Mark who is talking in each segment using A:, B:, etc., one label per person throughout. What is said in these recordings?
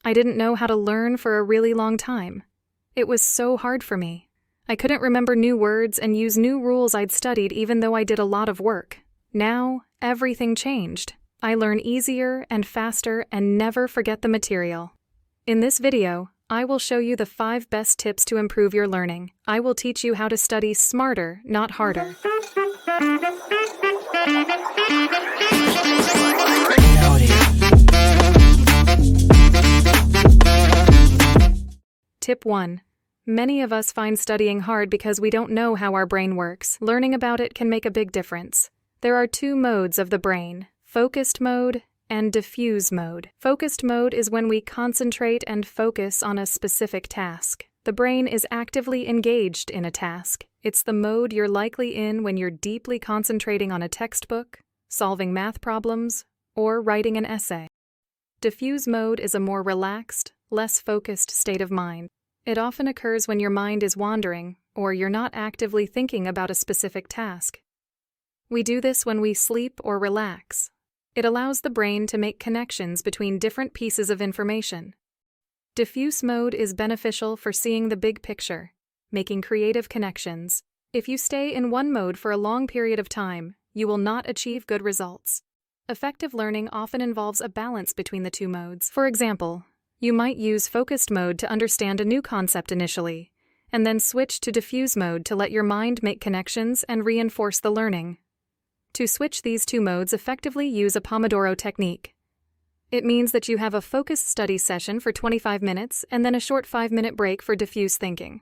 A: I didn't know how to learn for a really long time. It was so hard for me. I couldn't remember new words and use new rules I'd studied even though I did a lot of work. Now, everything changed. I learn easier and faster and never forget the material. In this video, I will show you the 5 best tips to improve your learning. I will teach you how to study smarter, not harder. Tip 1. Many of us find studying hard because we don't know how our brain works. Learning about it can make a big difference. There are 2 modes of the brain, focused mode and diffuse mode. Focused mode is when we concentrate and focus on a specific task. The brain is actively engaged in a task. It's the mode you're likely in when you're deeply concentrating on a textbook, solving math problems, or writing an essay. Diffuse mode is a more relaxed, less focused state of mind. It often occurs when your mind is wandering or you're not actively thinking about a specific task. We do this when we sleep or relax. It allows the brain to make connections between different pieces of information. Diffuse mode is beneficial for seeing the big picture, making creative connections. If you stay in one mode for a long period of time, you will not achieve good results. Effective learning often involves a balance between the 2 modes. For example, you might use focused mode to understand a new concept initially, and then switch to diffuse mode to let your mind make connections and reinforce the learning. To switch these 2 modes effectively, use a Pomodoro technique. It means that you have a focused study session for 25 minutes and then a short 5-minute break for diffuse thinking.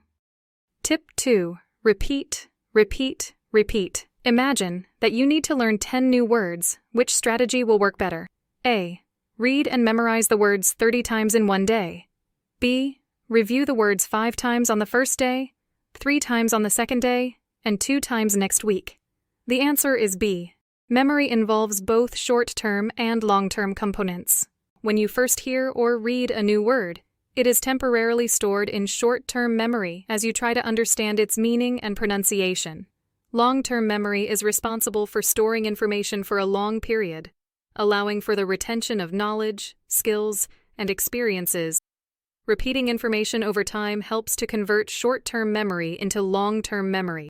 A: Tip 2. Repeat, repeat, repeat. Imagine that you need to learn 10 new words. Which strategy will work better? A. Read and memorize the words 30 times in one day. B. Review the words 5 times on the first day, 3 times on the second day, and 2 times next week. The answer is B. Memory involves both short-term and long-term components. When you first hear or read a new word, it is temporarily stored in short-term memory as you try to understand its meaning and pronunciation. Long-term memory is responsible for storing information for a long period, allowing for the retention of knowledge, skills, and experiences. Repeating information over time helps to convert short-term memory into long-term memory.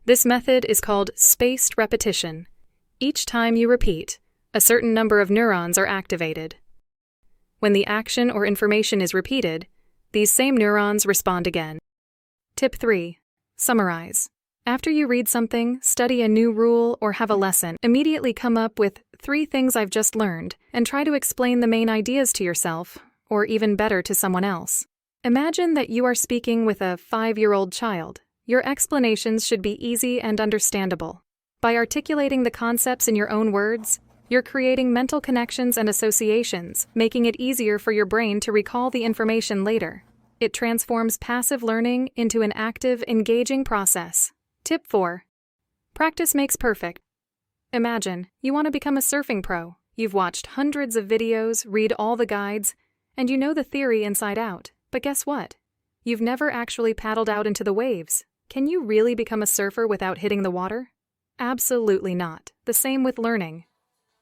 A: This method is called spaced repetition. Each time you repeat, a certain number of neurons are activated. When the action or information is repeated, these same neurons respond again. Tip 3. Summarize. After you read something, study a new rule, or have a lesson, immediately come up with 3 things I've just learned and try to explain the main ideas to yourself, or even better, to someone else. Imagine that you are speaking with a 5-year-old child. Your explanations should be easy and understandable. By articulating the concepts in your own words, you're creating mental connections and associations, making it easier for your brain to recall the information later. It transforms passive learning into an active, engaging process. Tip 4. Practice makes perfect. Imagine you want to become a surfing pro. You've watched hundreds of videos, read all the guides, and you know the theory inside out. But guess what? You've never actually paddled out into the waves. Can you really become a surfer without hitting the water? Absolutely not. The same with learning.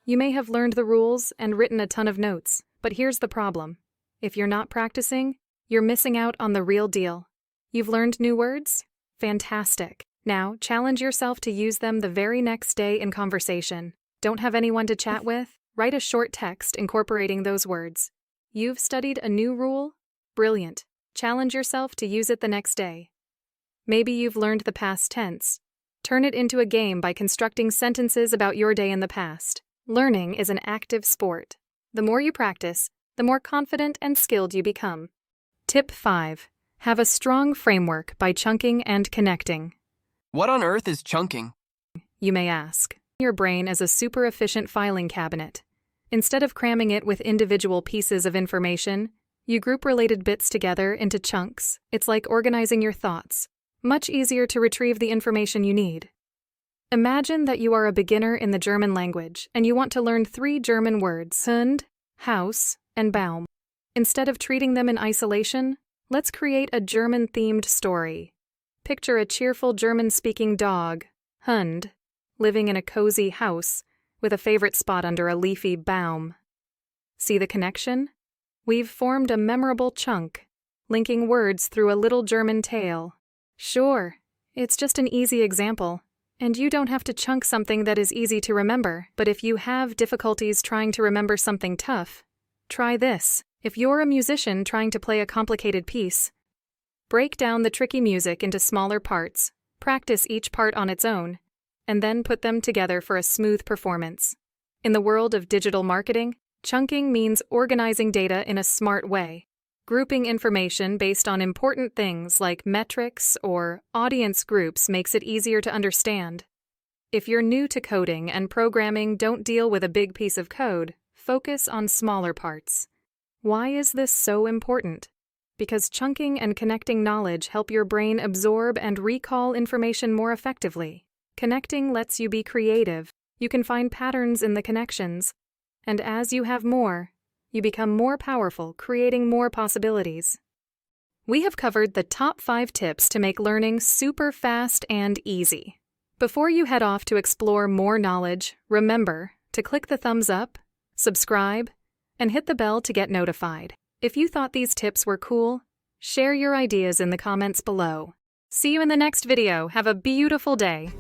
A: You may have learned the rules and written a ton of notes, but here's the problem. If you're not practicing, you're missing out on the real deal. You've learned new words? Fantastic. Now, challenge yourself to use them the very next day in conversation. Don't have anyone to chat with? Write a short text incorporating those words. You've studied a new rule? Brilliant. Challenge yourself to use it the next day. Maybe you've learned the past tense. Turn it into a game by constructing sentences about your day in the past. Learning is an active sport. The more you practice, the more confident and skilled you become. Tip 5. Have a strong framework by chunking and connecting.
B: What on earth is chunking?
A: You may ask. Your brain is a super efficient filing cabinet. Instead of cramming it with individual pieces of information, you group related bits together into chunks. It's like organizing your thoughts. Much easier to retrieve the information you need. Imagine that you are a beginner in the German language and you want to learn 3 German words: Hund, house, and Baum. Instead of treating them in isolation, let's create a German-themed story. Picture a cheerful German-speaking dog, Hund, living in a cozy house with a favorite spot under a leafy Baum. See the connection? We've formed a memorable chunk, linking words through a little German tale. Sure, it's just an easy example, and you don't have to chunk something that is easy to remember, but if you have difficulties trying to remember something tough, try this. If you're a musician trying to play a complicated piece, break down the tricky music into smaller parts, practice each part on its own, and then put them together for a smooth performance. In the world of digital marketing, chunking means organizing data in a smart way. Grouping information based on important things like metrics or audience groups makes it easier to understand. If you're new to coding and programming don't deal with a big piece of code, focus on smaller parts. Why is this so important? Because chunking and connecting knowledge help your brain absorb and recall information more effectively. Connecting lets you be creative. You can find patterns in the connections. And as you have more, you become more powerful, creating more possibilities. We have covered the top 5 tips to make learning super fast and easy. Before you head off to explore more knowledge, remember to click the thumbs up, subscribe, and hit the bell to get notified. If you thought these tips were cool, share your ideas in the comments below. See you in the next video. Have a beautiful day.